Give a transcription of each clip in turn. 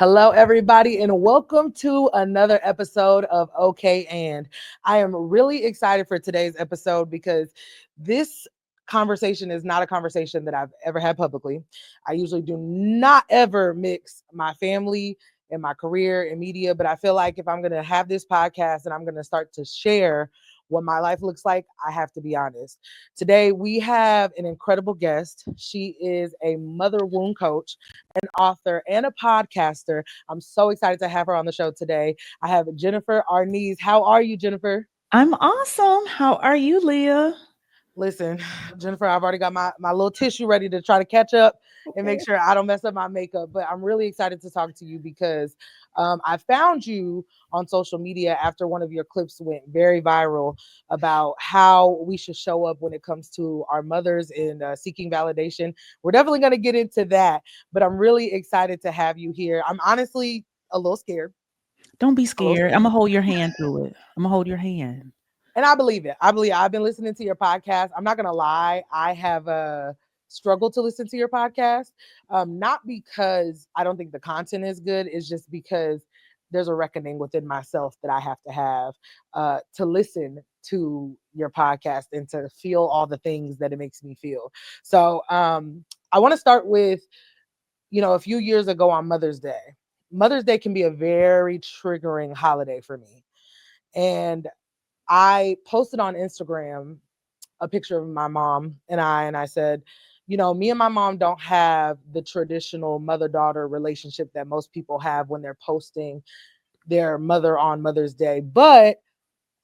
Hello, everybody, and welcome to another episode of OK. And I am really excited for today's episode because this conversation is not a conversation that I've ever had publicly. I usually do not ever mix my family and my career and media, but I feel like if I'm going to have this podcast and I'm going to start to share what my life looks like, I have to be honest. Today, we have an incredible guest. She is a mother wound coach, an author, and a podcaster. I'm so excited to have her on the show today. I have Jennifer Arnise. How are you, Jennifer? I'm awesome. How are you, Leah? Listen, Jennifer, I've already got my little tissue ready to try to catch up and make Okay. sure I don't mess up my makeup. But I'm really excited to talk to you because I found you on social media after one of your clips went very viral about how we should show up when it comes to our mothers and seeking validation. We're definitely going to get into that, but I'm really excited to have you here. I'm honestly a little scared. Don't be A little scared. I'm scared. gonna hold your hand through it. I'm gonna hold your hand. And I believe it. I believe I've been listening to your podcast. I'm not gonna lie, I have struggled to listen to your podcast. Not because I don't think the content is good, it's just because there's a reckoning within myself that I have to listen to your podcast and to feel all the things that it makes me feel. So I want to start with, a few years ago on Mother's Day. Mother's Day can be a very triggering holiday for me. And I posted on Instagram a picture of my mom and I said, me and my mom don't have the traditional mother daughter relationship that most people have when they're posting their mother on Mother's Day. But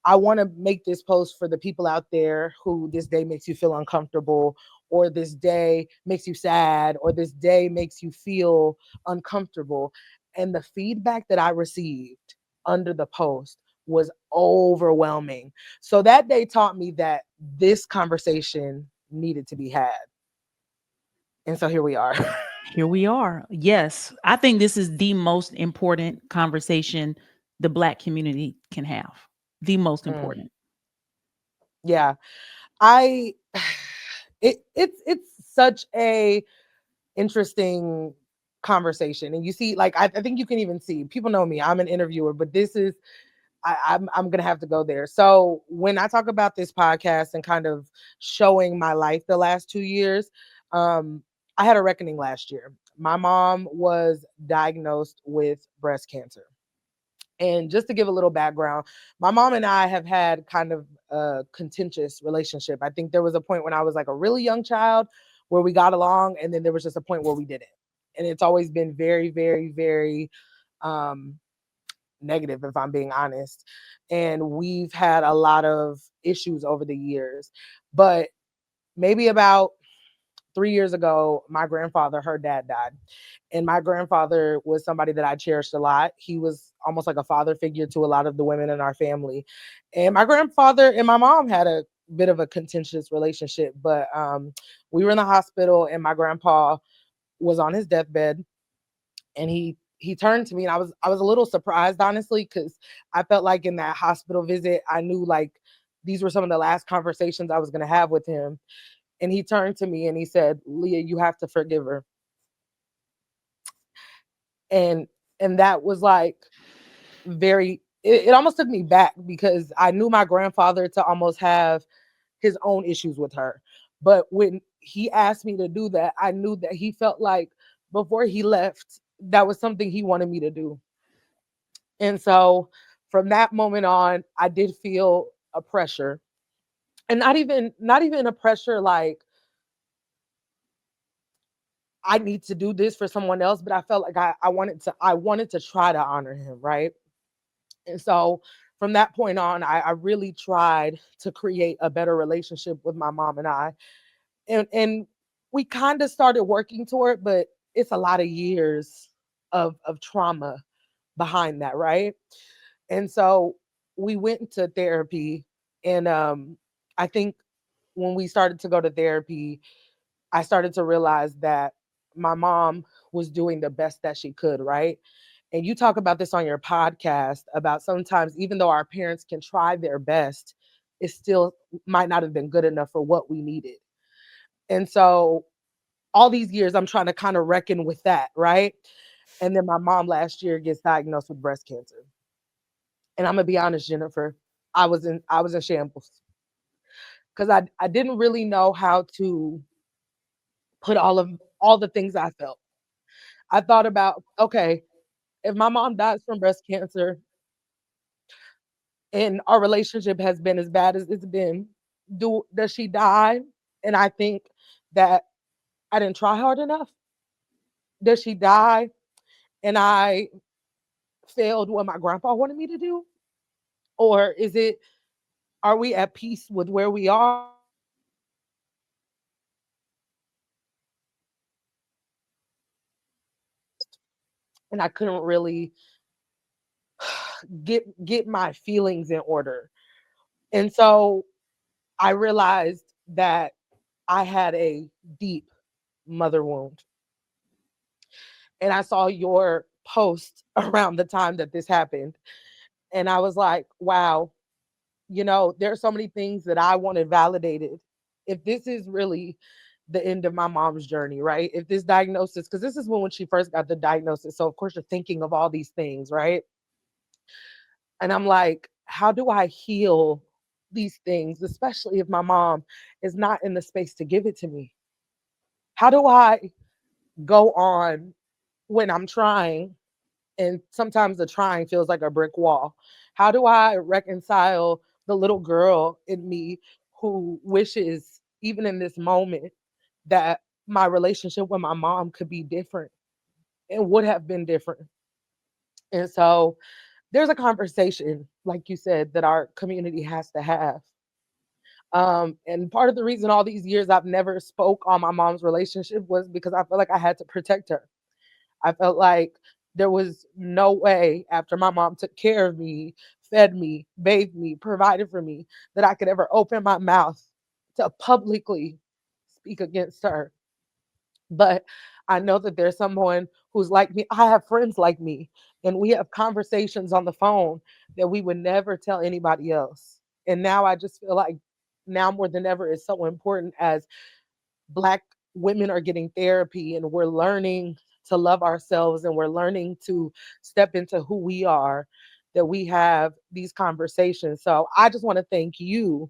I want to make this post for the people out there who this day makes you feel uncomfortable, or this day makes you sad, or this day makes you feel uncomfortable. And the feedback that I received under the post was overwhelming. So that day taught me that this conversation needed to be had. And so here we are. Here we are. Yes, I think this is the most important conversation the Black community can have. The most Mm, important. yeah. I it's such a interesting conversation. And you see, like I think you can even see, people know me, I'm an interviewer, but this is I'm gonna have to go there. So when I talk about this podcast and kind of showing my life the last 2 years, um, I had a reckoning last year. My mom was diagnosed with breast cancer. And just to give a little background, my mom and I have had kind of a contentious relationship. I think there was a point when I was like a really young child where we got along, and then there was just a point where we didn't. And it's always been very, very, very um, negative, if I'm being honest. And we've had a lot of issues over the years. But maybe about 3 years ago, my grandfather, her dad, died. And my grandfather was somebody that I cherished a lot. He was almost like a father figure to a lot of the women in our family. And my grandfather and my mom had a bit of a contentious relationship, but we were in the hospital and my grandpa was on his deathbed, and he turned to me, and I was a little surprised, honestly, because I felt like in that hospital visit, I knew like these were some of the last conversations I was going to have with him. And he turned to me and he said, "Leah, you have to forgive her." And that was like very, it almost took me back because I knew my grandfather to almost have his own issues with her. But when he asked me to do that, I knew that he felt like before he left, that was something he wanted me to do. And so from that moment on, I did feel a pressure. And not even a pressure like I need to do this for someone else, but I felt like I wanted to try to honor him, right? And so from that point on, I really tried to create a better relationship with my mom and I. And we kind of started working toward it, but it's a lot of years of trauma behind that, right? And so we went into therapy. And I think when we started to go to therapy, I started to realize that my mom was doing the best that she could, right? And you talk about this on your podcast about sometimes, even though our parents can try their best, it still might not have been good enough for what we needed. And so all these years, I'm trying to kind of reckon with that, right? And then my mom last year gets diagnosed with breast cancer. And I'm gonna be honest, Jennifer, I was in shambles because I didn't really know how to put all the things I felt. I thought about, okay, if my mom dies from breast cancer and our relationship has been as bad as it's been, does she die? And I think that I didn't try hard enough. Does she die and I failed what my grandpa wanted me to do? Or is it, are we at peace with where we are? And I couldn't really get my feelings in order. And so I realized that I had a deep mother wound. And I saw your post around the time that this happened. And I was like, wow, there are so many things that I wanted validated. If this is really the end of my mom's journey, right? If this diagnosis, because this is when she first got the diagnosis. So, of course, you're thinking of all these things, right? And I'm like, how do I heal these things, especially if my mom is not in the space to give it to me? How do I go on when I'm trying and sometimes the trying feels like a brick wall? How do I reconcile the little girl in me who wishes, even in this moment, that my relationship with my mom could be different and would have been different? And so there's a conversation, like you said, that our community has to have. And part of the reason all these years I've never spoke on my mom's relationship was because I felt like I had to protect her. I felt like there was no way after my mom took care of me, fed me, bathed me, provided for me, that I could ever open my mouth to publicly speak against her. But I know that there's someone who's like me. I have friends like me, and we have conversations on the phone that we would never tell anybody else. And now I just feel like now more than ever is so important as Black women are getting therapy and we're learning to love ourselves and we're learning to step into who we are, that we have these conversations. So I just want to thank you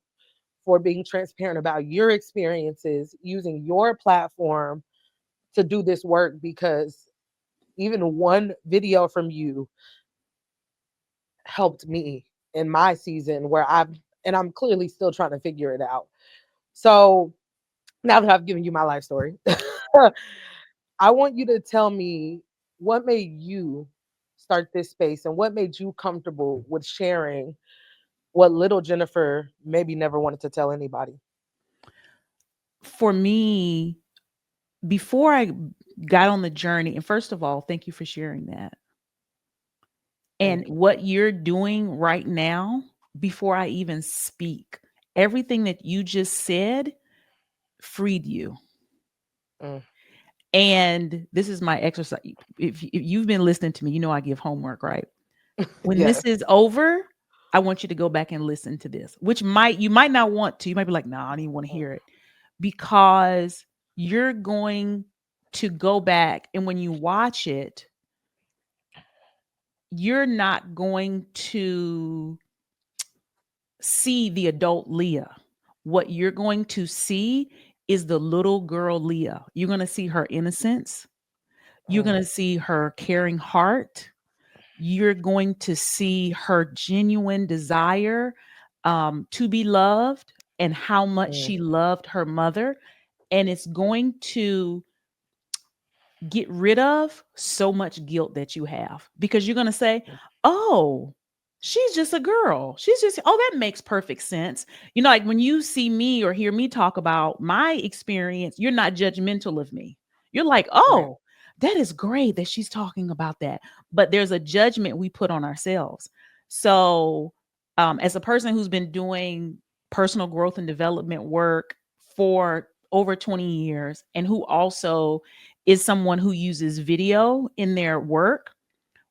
for being transparent about your experiences, using your platform to do this work, because even one video from you helped me in my season where I'm clearly still trying to figure it out. So now that I've given you my life story, I want you to tell me what made you start this space and what made you comfortable with sharing what little Jennifer maybe never wanted to tell anybody. For me, before I got on the journey, and first of all, thank you for sharing that. And Thank you. what you're doing right now, before I even speak, everything that you just said freed you. Mm, And this is my exercise. If you've been listening to me, you know I give homework, right? When this yes. is over, I want you to go back and listen to this, which you might not want to. You might be like, no, I don't even want to Mm, hear it, because you're going to go back. And when you watch it, you're not going to see the adult Leah. What you're going to see is the little girl Leah. You're going to see her innocence. You're mm, going to see her caring heart. You're going to see her genuine desire to be loved and how much mm, she loved her mother. And it's going to get rid of so much guilt that you have, because you're going to say, mm, oh, she's just a girl. She's just, oh, that makes perfect sense. Like when you see me or hear me talk about my experience, you're not judgmental of me. You're like, right. oh, that is great that she's talking about that. But there's a judgment we put on ourselves. So, as a person who's been doing personal growth and development work for over 20 years, and who also is someone who uses video in their work,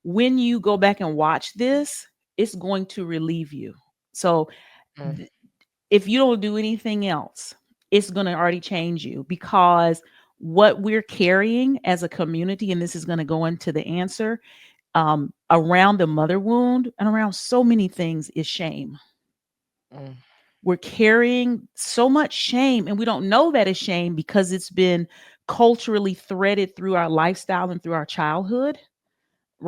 when you go back and watch this, it's going to relieve you. So Mm, if you don't do anything else, it's going to already change you, because what we're carrying as a community, and this is going to go into the answer, around the mother wound and around so many things, is shame. Mm, We're carrying so much shame, and we don't know that it's shame because it's been culturally threaded through our lifestyle and through our childhood,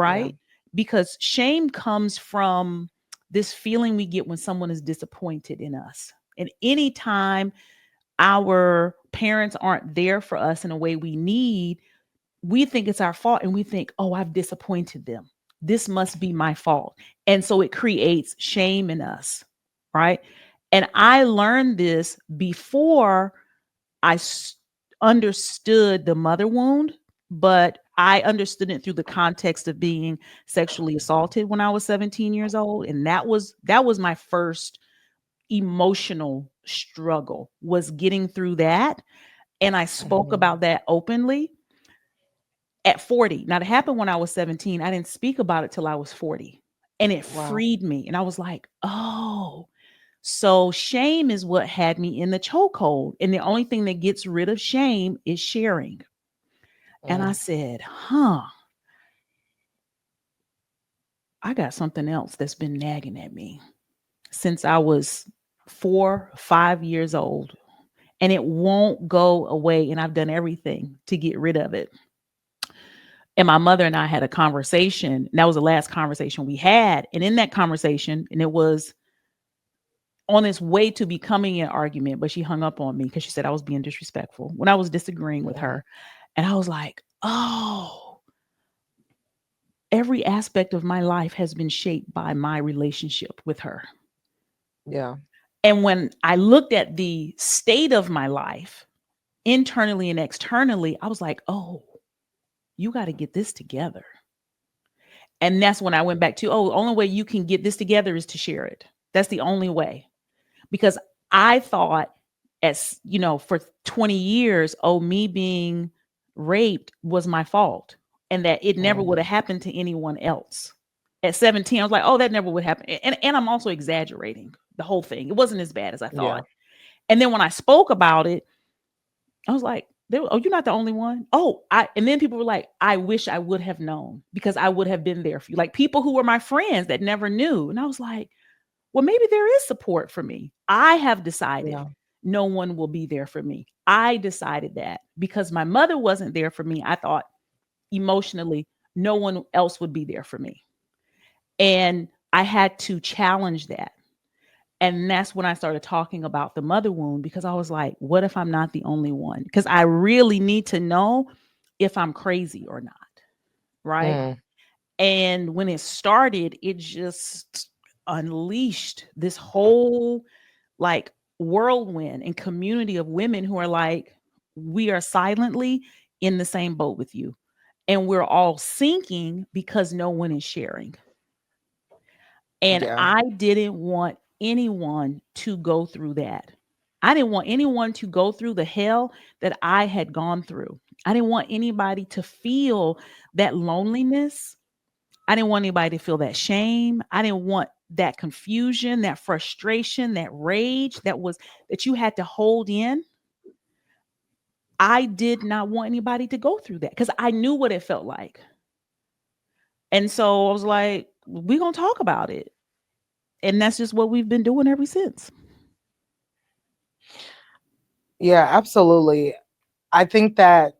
yeah. right? Because shame comes from this feeling we get when someone is disappointed in us. And anytime our parents aren't there for us in a way we need, we think it's our fault and we think, oh, I've disappointed them. This must be my fault. And so it creates shame in us, right? And I learned this before I understood the mother wound, but I understood it through the context of being sexually assaulted when I was 17 years old, and that was my first emotional struggle, was getting through that, and I spoke Mhm. about that openly at 40. Now, it happened when I was 17. I didn't speak about it till I was 40. And it Wow. freed me. And I was like, oh, so shame is what had me in the chokehold. And the only thing that gets rid of shame is sharing. And I Mm, said, I got something else that's been nagging at me since I was 4, 5 years old. And it won't go away. And I've done everything to get rid of it. And my mother and I had a conversation. And that was the last conversation we had. And in that conversation, and it was on its way to becoming an argument, but she hung up on me because she said I was being disrespectful when I was disagreeing with mm, her. And I was like, oh, every aspect of my life has been shaped by my relationship with her. yeah. And when I looked at the state of my life, internally and externally, I was like, oh, you got to get this together. And that's when I went back to, oh, the only way you can get this together is to share it. That's the only way. Because I thought, as you know, for 20 years, oh, me being raped was my fault and that it never Mm, would have happened to anyone else. At 17, I was like, oh, that never would happen. And I'm also exaggerating the whole thing. It wasn't as bad as I yeah. thought. And then when I spoke about it, I was like, oh, you're not the only one. Oh, and then people were like, I wish I would have known because I would have been there for you. Like people who were my friends that never knew. And I was like, well, maybe there is support for me. I have decided Yeah. no one will be there for me. I decided that because my mother wasn't there for me. I thought emotionally, no one else would be there for me. And I had to challenge that. And that's when I started talking about the mother wound because I was like, what if I'm not the only one? Because I really need to know if I'm crazy or not. Right. Mm, And when it started, it just unleashed this whole like whirlwind and community of women who are like, we are silently in the same boat with you. And we're all sinking because no one is sharing. And yeah. I didn't want anyone to go through that. I didn't want anyone to go through the hell that I had gone through. I didn't want anybody to feel that loneliness. I didn't want anybody to feel that shame. I didn't want that confusion, that frustration, that rage that you had to hold in. I did not want anybody to go through that because I knew what it felt like. And so I was like, we're going to talk about it. And that's just what we've been doing ever since. Yeah, absolutely. I think that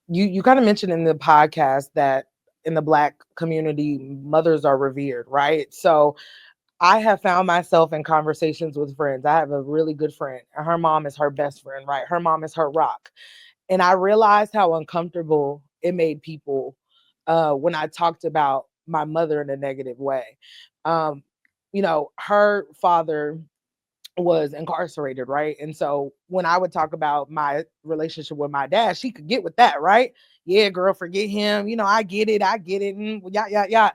you kind of mentioned in the podcast that in the Black community, mothers are revered, right? So I have found myself in conversations with friends. I have a really good friend, and her mom is her best friend, right? Her mom is her rock. And I realized how uncomfortable it made people when I talked about my mother in a negative way. Um, her father was incarcerated, right? And so when I would talk about my relationship with my dad, she could get with that, right? Yeah, girl, forget him. I get it. I get it. Yeah, yeah, yeah.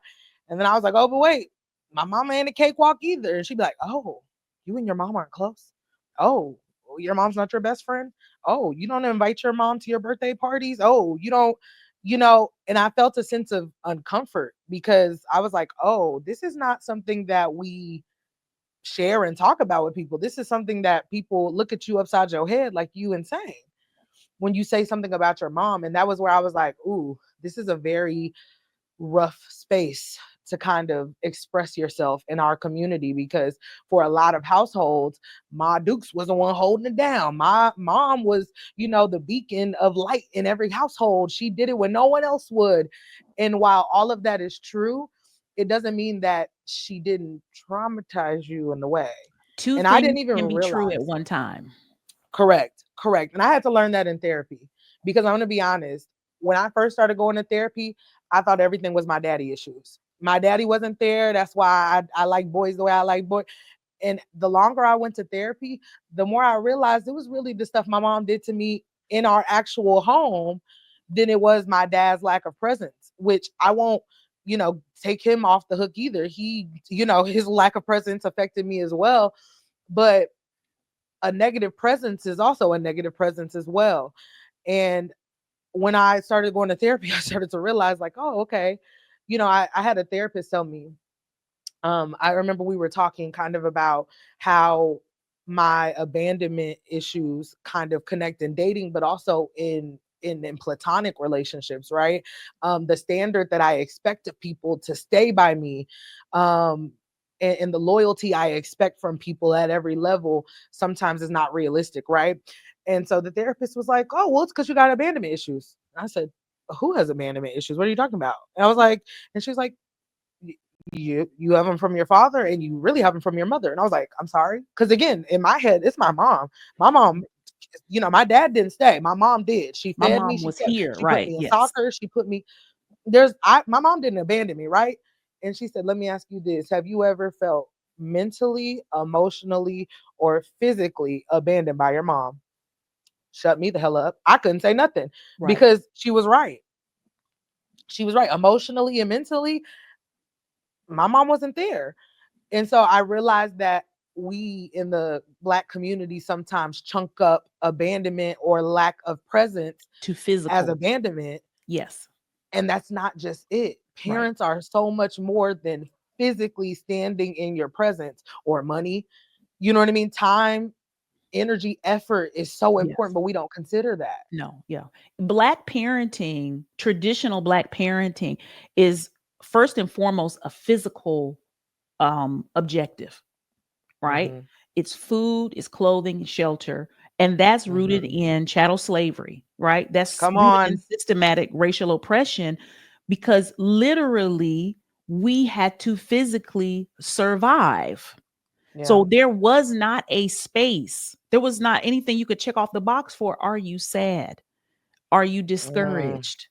And then I was like, oh, but wait, my mama ain't a cakewalk either. And she'd be like, oh, you and your mom aren't close. Oh, your mom's not your best friend. Oh, you don't invite your mom to your birthday parties. Oh, you don't, and I felt a sense of uncomfort because I was like, oh, this is not something that we share and talk about with people. This is something that people look at you upside your head like you insane. when you say something about your mom. And that was where I was like, ooh, this is a very rough space to kind of express yourself in our community, because for a lot of households, Ma Dukes was the one holding it down. My mom was, the beacon of light in every household. She did it when no one else would. And while all of that is true, it doesn't mean that she didn't traumatize you in the way. Two And I things didn't even can be true at realize. one time. Correct, correct. And I had to learn that in therapy, because I'm gonna be honest. When I first started going to therapy, I thought everything was my daddy issues. My daddy wasn't there. That's why I like boys the way I like boys. And the longer I went to therapy, the more I realized it was really the stuff my mom did to me in our actual home than it was my dad's lack of presence, which I won't, take him off the hook either. He, his lack of presence affected me as well. But a negative presence is also a negative presence as well. And when I started going to therapy, I started to realize, like, oh, okay. I had a therapist tell me, I remember we were talking kind of about how my abandonment issues kind of connect in dating, but also in platonic relationships, right? The standard that I expect of people to stay by me, um, and the loyalty I expect from people at every level sometimes is not realistic, right? And so the therapist was like, "Oh, well, it's because you got abandonment issues." I said, "Who has abandonment issues? What are you talking about?" And I was like, and she was like, you have them from your father, and you really have them from your mother. And I was like, I'm sorry, because again, in my head, it's my mom. My dad didn't stay, my mom did. She My fed me, mom she was kept, here, she put right? me in Yes. soccer, she put me, my mom didn't abandon me, right? And she said, let me ask you this: have you ever felt mentally, emotionally, or physically abandoned by your mom? Shut me the hell up. I couldn't say nothing, Right. because she was right emotionally and mentally. My mom wasn't there. And so I realized that we in the Black community sometimes chunk up abandonment or lack of presence To as physical. abandonment. Yes. And that's not just it. Right. Parents are so much more than physically standing in your presence or money. You know what I mean? Time, energy, effort is so important, Yes. but we don't consider that. No, yeah. Black parenting, traditional Black parenting is first and foremost a physical objective, right? Hmm. It's food, it's clothing, shelter, and that's rooted Hmm. in chattel slavery, right? That's Come rooted in on. systematic racial oppression because literally we had to physically survive. Yeah. So there was not a space. There was not anything you could check off the box for. Are you sad? Are you Mm, discouraged?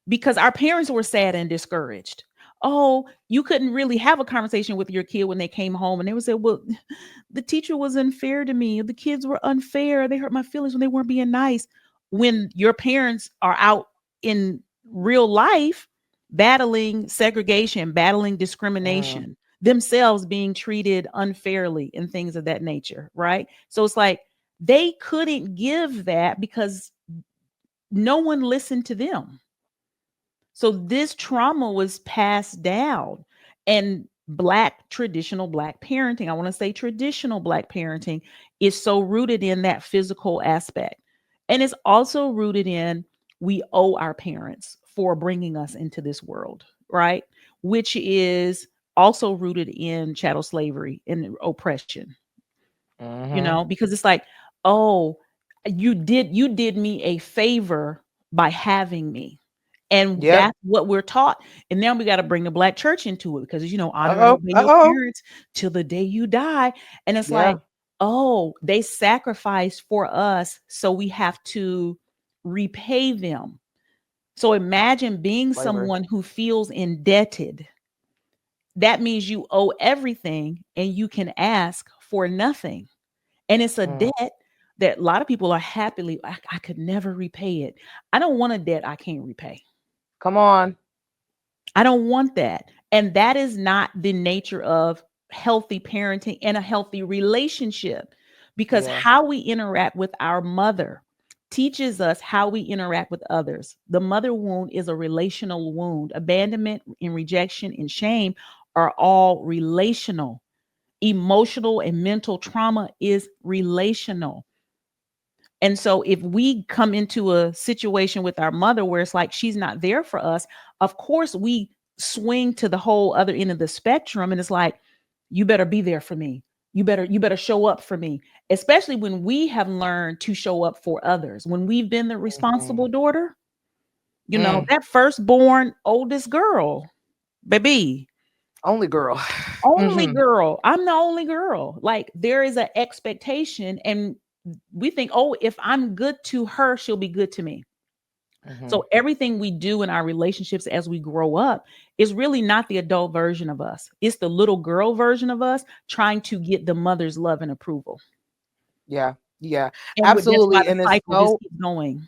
Because our parents were sad and discouraged. Oh, you couldn't really have a conversation with your kid when they came home and they would say, well, the teacher was unfair to me. The kids were unfair. They hurt my feelings when they weren't being nice. When your parents are out in real life battling segregation, battling mm, discrimination, themselves being treated unfairly and things of that nature, right? So it's like they couldn't give that because no one listened to them. So this trauma was passed down. And traditional Black parenting, I want to say traditional Black parenting is so rooted in that physical aspect. And it's also rooted in we owe our parents for bringing us into this world, right? Which is also rooted in chattel slavery and oppression, hmm. because it's like, oh, you did me a favor by having me. And Yep. that's what we're taught. And now we got to bring the Black church into it because Uh honor and oh. obey Uh your oh. parents till the day you die. And it's like, Yeah. oh, they sacrificed for us, so we have to repay them. So imagine being Slavery. someone who feels indebted. That means you owe everything and you can ask for nothing. And it's a Mm. debt that a lot of people are happily, I could never repay it. I don't want a debt I can't repay. Come on. I don't want that. And that is not the nature of healthy parenting and a healthy relationship, because Yeah. how we interact with our mother teaches us how we interact with others. The mother wound is a relational wound. Abandonment and rejection and shame are all relational. Emotional and mental trauma is relational. And so if we come into a situation with our mother where it's like she's not there for us, of course we swing to the whole other end of the spectrum, and it's like, you better be there for me. You better show up for me, especially when we have learned to show up for others. When we've been the responsible Mhm. daughter, Mm. that firstborn oldest girl, baby, Only girl. only Hmm. girl. I'm the only girl. Like there is an expectation, and we think, oh, if I'm good to her, she'll be good to me. Hmm. So everything we do in our relationships as we grow up is really not the adult version of us. It's the little girl version of us trying to get the mother's love and approval. Yeah, yeah, And that's why absolutely. the And it's cycle just so, keeps going.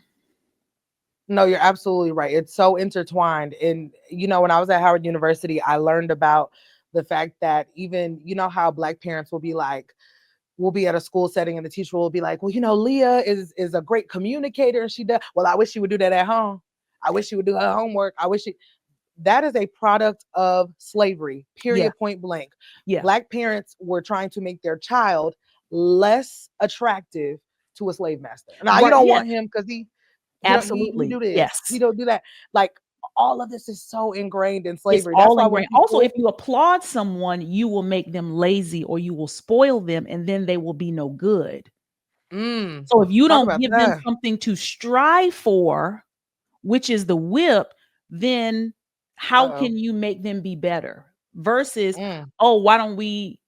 no, you're absolutely right. It's so intertwined. And, when I was at Howard University, I learned about the fact that even, how Black parents will be like, we'll be at a school setting and the teacher will be like, well, Leah is a great communicator and she does, well, I wish she would do that at home. I wish she would do her homework. I wish she, that is a product of slavery, Yeah. period, point blank. Yeah. Black parents were trying to make their child less attractive to a slave master. Now you Right. don't Yes. want him because he don't he Absolutely. do this, he Yes. don't do that. Like all of this is so ingrained in It's slavery. That's all why when ingrained. Also, people if you applaud someone, you will make them lazy or you will spoil them and then they will be no good. So if you talk don't about give them that. something to strive for, which is the whip, then how Uh-oh. can you make them be better? Versus, Mm, oh, why don't we,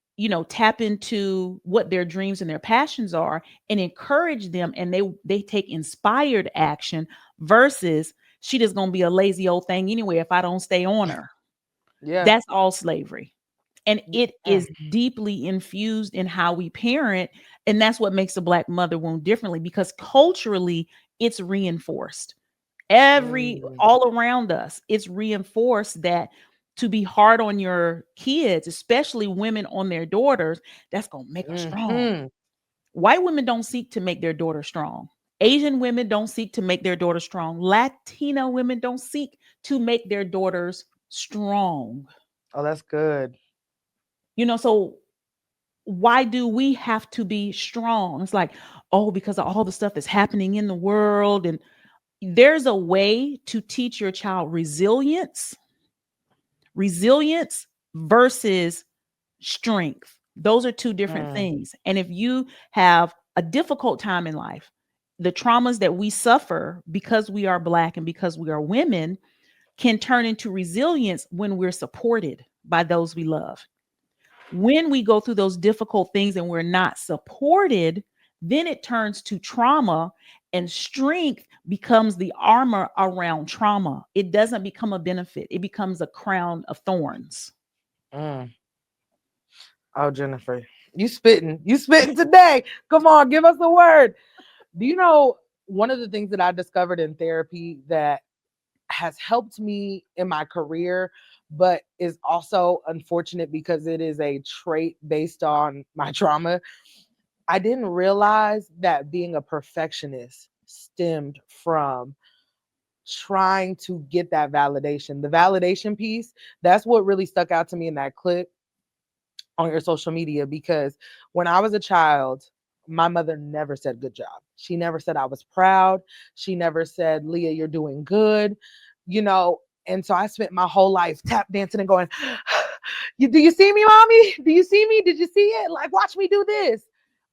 tap into what their dreams and their passions are and encourage them and they take inspired action versus she just gonna be a lazy old thing anyway if I don't stay on her. yeah. That's all slavery. And it Mm, is deeply infused in how we parent. And that's what makes a Black mother wound differently because culturally it's reinforced. mm, All around us, it's reinforced that to be hard on your kids, especially women on their daughters, that's going to make her strong. mm. White women don't seek to make their daughter strong. Asian women don't seek to make their daughters strong. Latina women don't seek to make their daughters strong. Oh, that's good. So why do we have to be strong? It's like, oh, because of all the stuff that's happening in the world. And there's a way to teach your child resilience versus strength. Those are two different Mm, things. And if you have a difficult time in life, the traumas that we suffer because we are Black and because we are women can turn into resilience when we're supported by those we love. When we go through those difficult things and we're not supported, then it turns to trauma, and strength becomes the armor around trauma. It doesn't become a benefit, it becomes a crown of thorns. mm. Oh, Jennifer, you spitting today. Come on, give us a word. Do you know one of the things that I discovered in therapy that has helped me in my career, but is also unfortunate because it is a trait based on my trauma? I didn't realize that being a perfectionist stemmed from trying to get that validation. The validation piece, that's what really stuck out to me in that clip on your social media, because when I was a child, my mother never said good job. She never said I was proud. She never said, Leah, you're doing good, you know. And so I spent my whole life tap dancing and going, do you see me, mommy? Do you see me? Did you see it? Like, watch me do this.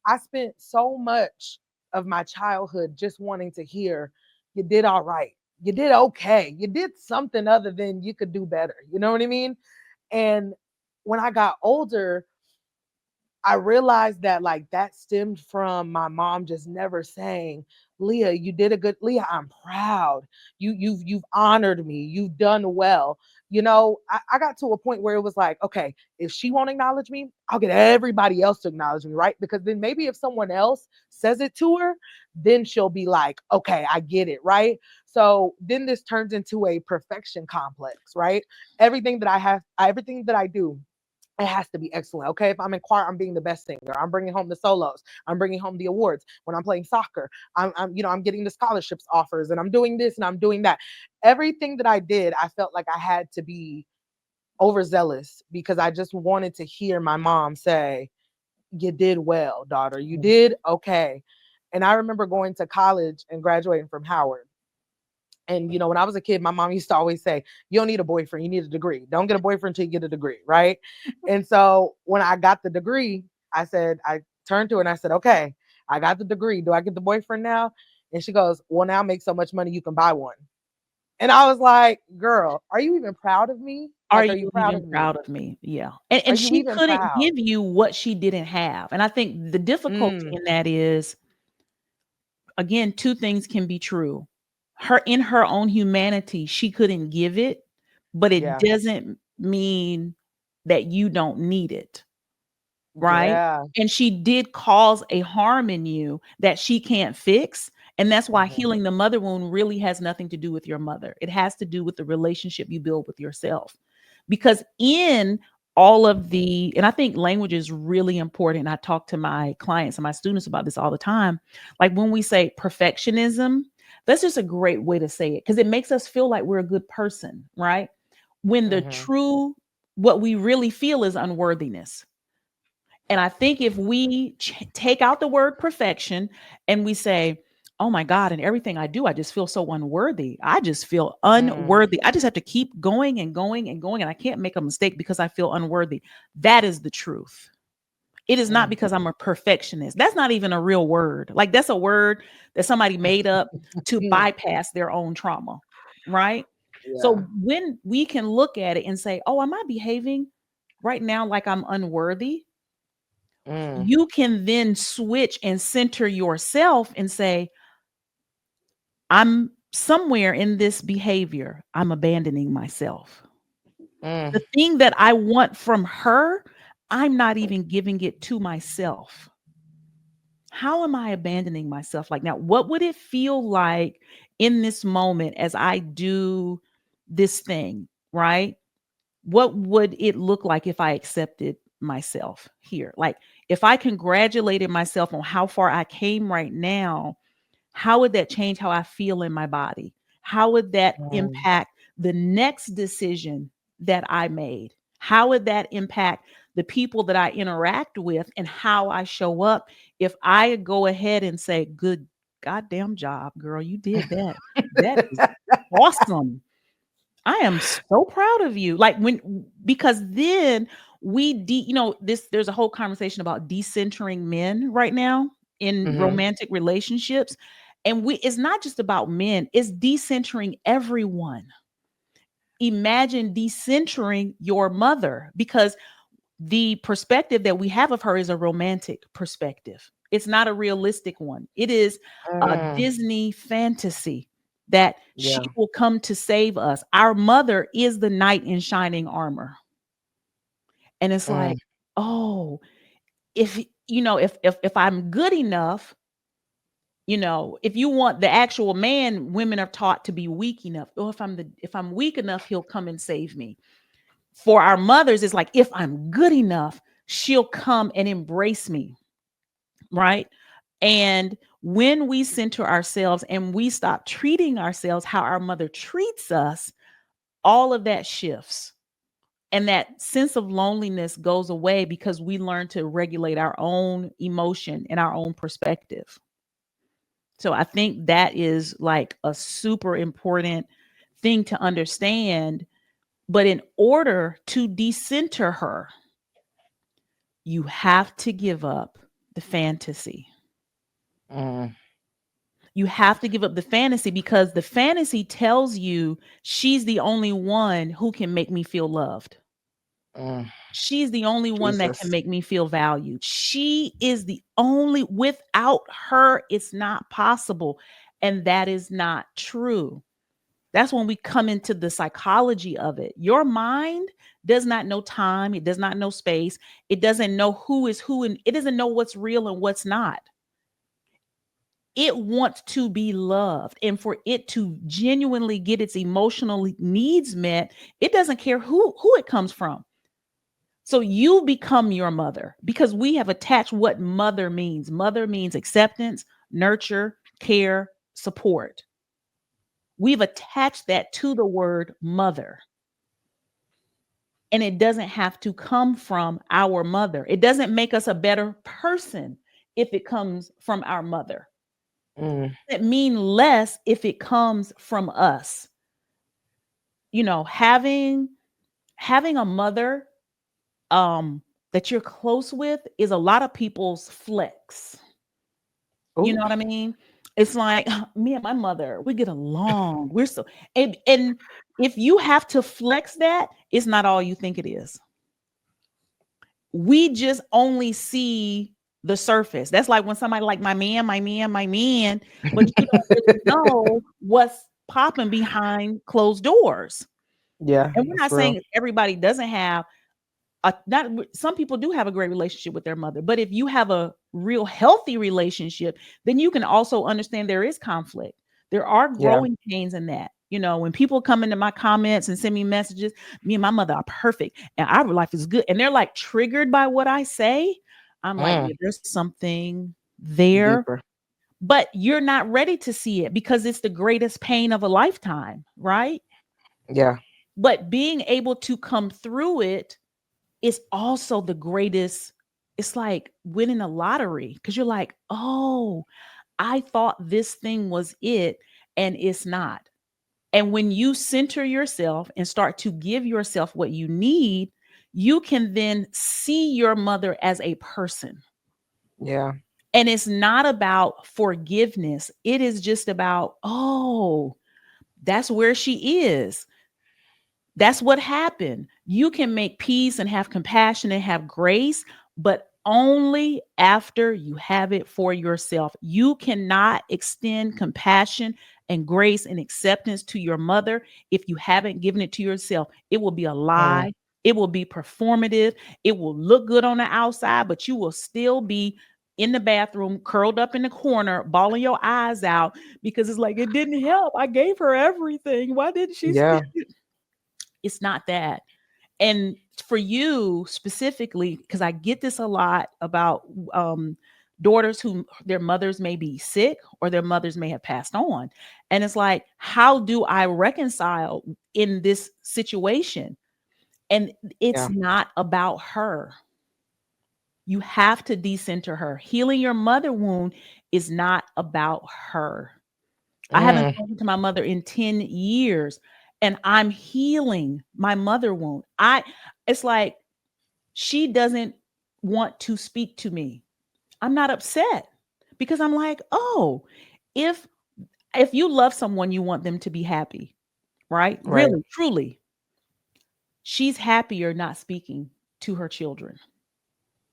I spent so much of my childhood just wanting to hear, you did all right. You did okay. You did something other than you could do better. You know what I mean? And when I got older, I realized that like that stemmed from my mom just never saying, Leah, you did a good, Leah, I'm proud. You've honored me. You've done well. I got to a point where it was like, okay, if she won't acknowledge me, I'll get everybody else to acknowledge me, right? Because then maybe if someone else says it to her, then she'll be like, okay, I get it, right? So then this turns into a perfection complex, right? Everything that I do, it has to be excellent. Okay. If I'm in choir, I'm being the best singer. I'm bringing home the solos. I'm bringing home the awards. When I'm playing soccer, I'm getting the scholarships offers and I'm doing this and I'm doing that. Everything that I did, I felt like I had to be overzealous because I just wanted to hear my mom say, you did well, daughter. You did okay. And I remember going to college and graduating from Howard. And when I was a kid, my mom used to always say, "You don't need a boyfriend, you need a degree. Don't get a boyfriend until you get a degree," right? And so when I got the degree, I turned to her and I said, "Okay, I got the degree. Do I get the boyfriend now?" And she goes, "Well, now make so much money you can buy one." And I was like, "Girl, are you even proud of me? Are Like, are you you proud even of me? proud of me? Yeah. And Are you she even couldn't proud?" give you what she didn't have. And I think the difficulty Mm, in that is, again, two things can be true. Her in her own humanity, she couldn't give it, but it yeah, doesn't mean that you don't need it. Right? yeah. And she did cause a harm in you that she can't fix. And that's why Mhm, healing the mother wound really has nothing to do with your mother. It has to do with the relationship you build with yourself. Because in all of the, and I think language is really important. I talk to my clients and my students about this all the time. Like when we say perfectionism, that's just a great way to say it because it makes us feel like we're a good person, right? When the mhm, true, what we really feel is unworthiness. And I think if we take out the word perfection and we say, oh my God, in everything I do, I just feel so unworthy. I just feel mm, unworthy. I just have to keep going and going and going. And I can't make a mistake because I feel unworthy. That is the truth. It is not mm. because I'm a perfectionist. That's not even a real word. Like that's a word that somebody made up to Mm, bypass their own trauma. Right. yeah. So when we can look at it and say, oh, am I behaving right now like I'm unworthy? Mm, You can then switch and center yourself and say, I'm somewhere in this behavior, I'm abandoning myself. mm, The thing that I want from her, I'm not even giving it to myself. How am I abandoning myself? Like, now, what would it feel like in this moment as I do this thing, right? What would it look like if I accepted myself here? Like, if I congratulated myself on how far I came right now, how would that change how I feel in my body? How would that mm, impact the next decision that I made? How would that impact the people that I interact with and how I show up if I go ahead and say, good goddamn job, girl, you did that. That is awesome. I am so proud of you. Like when because then this there's a whole conversation about decentering men right now in mhm, romantic relationships. And it's not just about men, it's decentering everyone. Imagine decentering your mother because the perspective that we have of her is a romantic perspective. It's not a realistic one. It is a mm, Disney fantasy that she yeah. will come to save us. Our mother is the knight in shining armor. And it's Mm, like, oh, if I'm good enough, if you want the actual man, women are taught to be weak enough. Or if I'm weak enough, he'll come and save me. For our mothers, it's like if I'm good enough, she'll come and embrace me, right? And when we center ourselves and we stop treating ourselves how our mother treats us, all of that shifts. And that sense of loneliness goes away because we learn to regulate our own emotion and our own perspective. So I think that is like a super important thing to understand. But in order to decenter her, you have to give up the fantasy. mm, You have to give up the fantasy because the fantasy tells you she's the only one who can make me feel loved. mm. She's the only one that can Jesus. make me feel valued. She is the only, without her, it's not possible. And that is not true. That's when we come into the psychology of it. Your mind does not know time, it does not know space, it doesn't know who is who, and it doesn't know what's real and what's not. It wants to be loved. And for it to genuinely get its emotional needs met, it doesn't care who it comes from. So you become your mother because we have attached what mother means. Mother means acceptance, nurture, care, support. We've attached that to the word mother. And it doesn't have to come from our mother. It doesn't make us a better person if it comes from our mother. Mm. It mean less if it comes from us. You know, having a mother that you're close with is a lot of people's flex. You Oh, know what I mean? It's like me and my mother, we get along. We're so and if you have to flex that, it's not all you think it is. We just only see the surface. That's like when somebody like my man, but you don't really know what's popping behind closed doors. yeah, And we're that's not real. saying everybody doesn't have not some people do have a great relationship with their mother, but if you have a real healthy relationship, then you can also understand there is conflict. There are Yeah. growing pains in that. You know, when people come into my comments and send me messages, me and my mother are perfect and our life is good, and they're like triggered by what I say, I'm like, Mm. yeah, there's something there, Deeper. but you're not ready to see it because it's the greatest pain of a lifetime, right? Yeah. But being able to come through it is also the greatest. It's like winning a lottery because you're like, oh, I thought this thing was it and it's not. And when you center yourself and start to give yourself what you need, you can then see your mother as a person. Yeah. And it's not about forgiveness. It is just about, oh, that's where she is. That's what happened. You can make peace and have compassion and have grace, but only after you have it for yourself. You cannot extend compassion and grace and acceptance to your mother if you haven't given it to yourself. It will be a Mm. lie. It will be performative. It will look good on the outside, but you will still be in the bathroom, curled up in the corner, bawling your eyes out because it's like, it didn't help. I gave her everything. Why didn't she? Yeah. It's not that. And for you specifically, because I get this a lot about daughters who their mothers may be sick or their mothers may have passed on. And it's like, how do I reconcile in this situation? And it's Yeah. not about her. You have to decenter her. Healing your mother wound is not about her. I haven't Mm. spoken to my mother in 10 years and I'm healing my mother wound. It's like she doesn't want to speak to me. I'm not upset because I'm like, "Oh, if if you love someone, you want them to be happy, right? Right. Really, truly. She's happier not speaking to her children.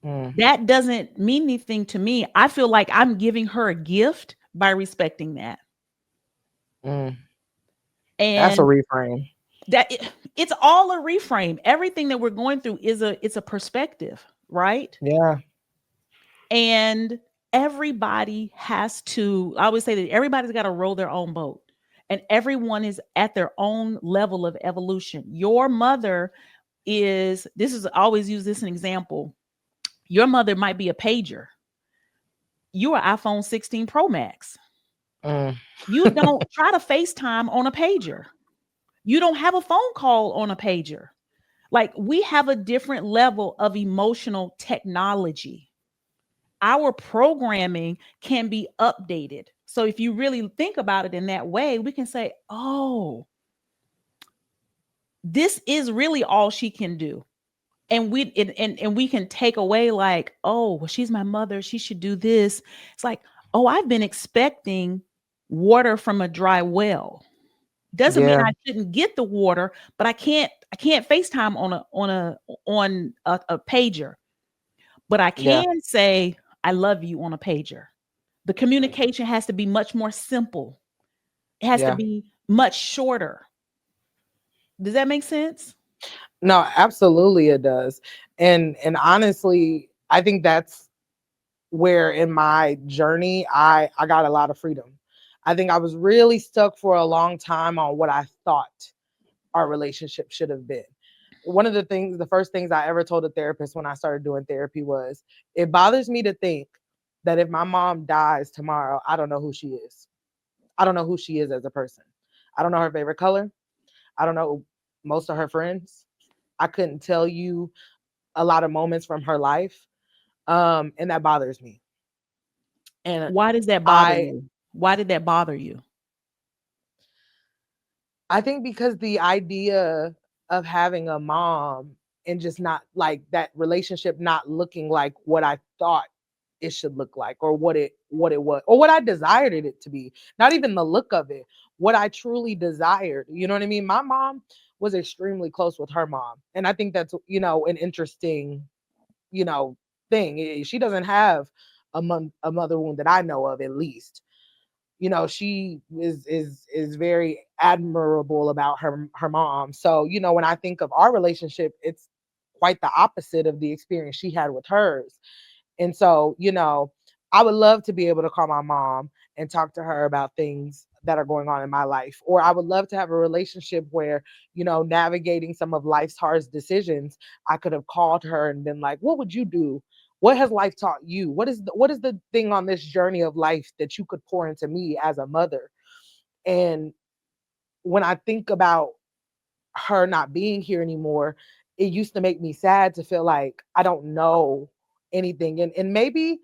Mm. That doesn't mean anything to me. I feel like I'm giving her a gift by respecting that. Mm. That's a And reframe. it's all a reframe. Everything that we're going through is a perspective, right? Yeah. And everybody has to, I always say that everybody's got to row their own boat. And everyone is at their own level of evolution. Your mother this is I always use this as an example. Your mother might be a pager. You are iPhone 16 Pro Max. Mm. You don't try to FaceTime on a pager. You don't have a phone call on a pager. Like we have a different level of emotional technology. Our programming can be updated. So if you really think about it in that way, we can say, oh, this is really all she can do. And we can take away like, oh, well, she's my mother. She should do this. It's like, oh, I've been expecting water from a dry well. Doesn't mean Yeah. I shouldn't get the water, but I can't FaceTime on a pager. But I Yeah. can say I love you on a pager. The communication has to be much more simple. It has to Yeah. be much shorter. Does that make sense? No, absolutely it does. And honestly, I think that's where in my journey I got a lot of freedom. I think I was really stuck for a long time on what I thought our relationship should have been. One of the first things I ever told a therapist when I started doing therapy was, it bothers me to think that if my mom dies tomorrow, I don't know who she is. I don't know who she is as a person. I don't know her favorite color. I don't know most of her friends. I couldn't tell you a lot of moments from her life. And that bothers me. And Why does that bother I you? Why did that bother you? I think because the idea of having a mom and just not like that relationship not looking like what I thought it should look like, or what it was, or what I desired it to be. Not even the look of it, what I truly desired. You know what I mean? My mom was extremely close with her mom. And I think that's, an interesting, you know, thing. She doesn't have a mother wound that I know of, at least. She is very admirable about her mom. So when I think of our relationship, it's quite the opposite of the experience she had with hers. And so, I would love to be able to call my mom and talk to her about things that are going on in my life. Or I would love to have a relationship where, navigating some of life's hardest decisions, I could have called her and been like, what would you do? What has life taught you? What is the thing on this journey of life that you could pour into me as a mother? And when I think about her not being here anymore, it used to make me sad to feel like I don't know anything. And maybe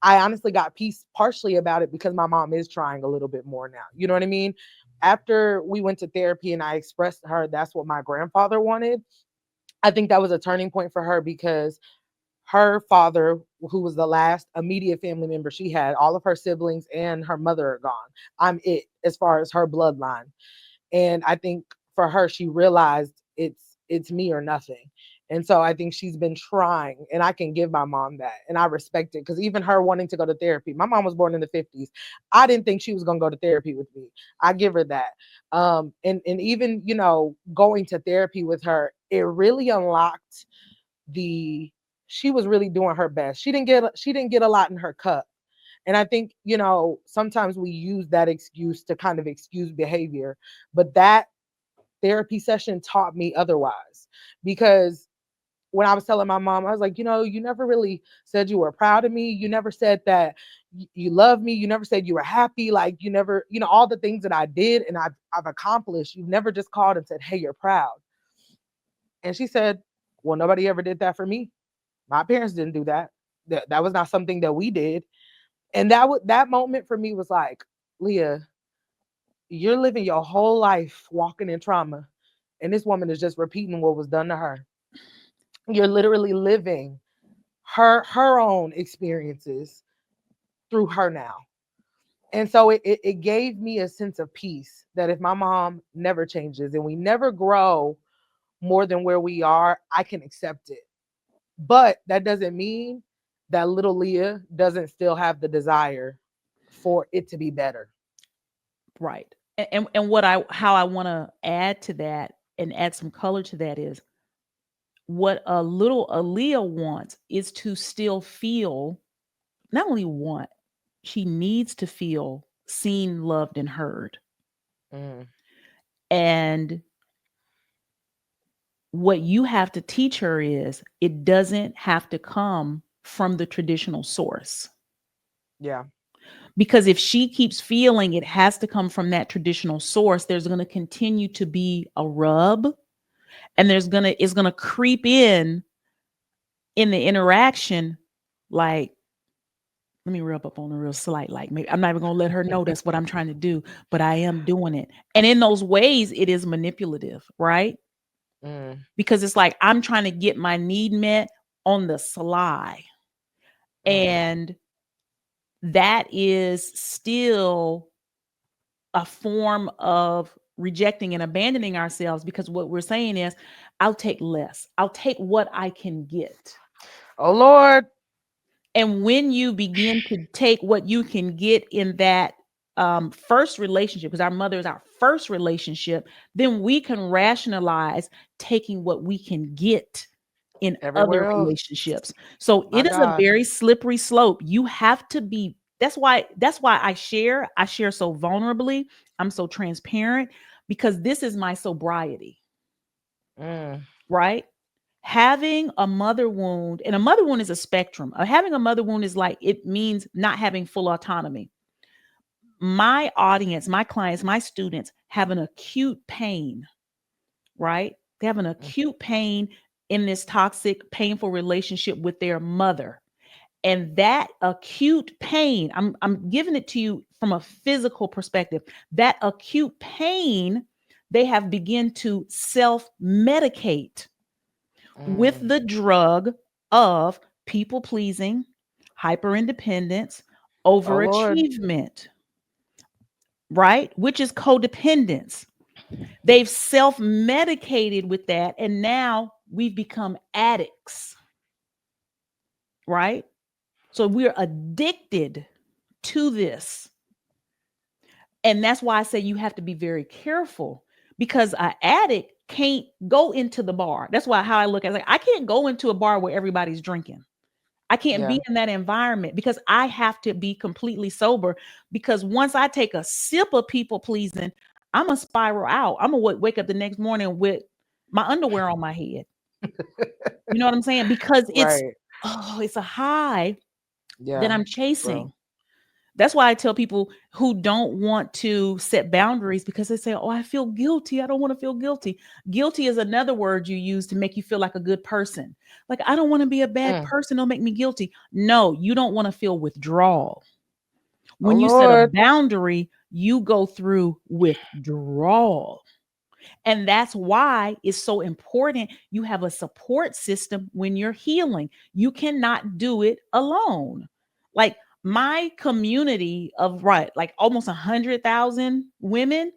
I honestly got peace partially about it because my mom is trying a little bit more now. You know what I mean? After we went to therapy and I expressed to her that's what my grandfather wanted, I think that was a turning point for her, because her father, who was the last immediate family member she had, all of her siblings and her mother are gone. I'm it as far as her bloodline. And I think for her, she realized it's me or nothing. And so I think she's been trying, and I can give my mom that, and I respect it, because even her wanting to go to therapy, my mom was born in the 50s. I didn't think she was going to go to therapy with me. I give her that. And even going to therapy with her, it really unlocked the she was really doing her best. She didn't get a lot in her cup. And I think, sometimes we use that excuse to kind of excuse behavior. But that therapy session taught me otherwise. Because when I was telling my mom, I was like, you never really said you were proud of me. You never said that you love me. You never said you were happy. Like, you never, all the things that I did and I've accomplished. You've never just called and said, hey, you're proud. And she said, well, nobody ever did that for me. My parents didn't do that. That was not something that we did. And that moment for me was like, Leah, you're living your whole life walking in trauma, and this woman is just repeating what was done to her. You're literally living her own experiences through her now. And so it gave me a sense of peace that if my mom never changes and we never grow more than where we are, I can accept it. But that doesn't mean that little Leah doesn't still have the desire for it to be better. Right. And what I how I want to add to that and add some color to that is what a little Aaliyah wants is to still feel, not only want, she needs to feel seen, loved, and heard. Mm, And what you have to teach her is it doesn't have to come from the traditional source. yeah. Because if she keeps feeling it has to come from that traditional source, there's going to continue to be a rub, and it's going to creep in the interaction, like, let me rub up on a real slight, like, maybe I'm not even going to let her know that's what I'm trying to do, but I am doing it. And in those ways it is manipulative, right? Mm, Because it's like I'm trying to get my need met on the sly. mm. And that is still a form of rejecting and abandoning ourselves, because what we're saying is, I'll take less. I'll take what I can get. Oh Lord. And when you begin to take what you can get in that first relationship, because our mother is our first relationship, then we can rationalize taking what we can get in other Everywhere else. relationships. So My it is a God. very slippery slope. You have to be, that's why I share so vulnerably. I'm so transparent, because this is my sobriety, Mm, right? Having a mother wound, and a mother wound is a spectrum. Having a mother wound is like, it means not having full autonomy. My audience, my clients, my students have an acute pain, right? They have an mm, acute pain in this toxic, painful relationship with their mother. And that acute pain, I'm giving it to you from a physical perspective. That acute pain, they have begun to self-medicate with Mm. the drug of people pleasing, hyper independence, Oh Lord. overachievement, right? Which is codependence. They've self medicated with that. And now we've become addicts, right? So we're addicted to this. And that's why I say you have to be very careful, because an addict can't go into the bar. That's why how I look at it. Like, I can't go into a bar where everybody's drinking. I can't Yeah. be in that environment because I have to be completely sober. Because once I take a sip of people pleasing, I'm a spiral out. I'm gonna wake up the next morning with my underwear on my head. You know what I'm saying? Because Right. it's a high that Yeah. I'm Bro. chasing. That's why I tell people who don't want to set boundaries, because they say, "Oh, I feel guilty. I don't want to feel guilty." Guilty is another word you use to make you feel like a good person. Like, I don't want to be a bad Mm. person. Don't make me guilty. No, you don't want to feel withdrawal. Oh When you set a Lord. boundary, you go through withdrawal. And that's why it's so important you have a support system when you're healing. You cannot do it alone. Like, my community of, right, like almost 100,000 women,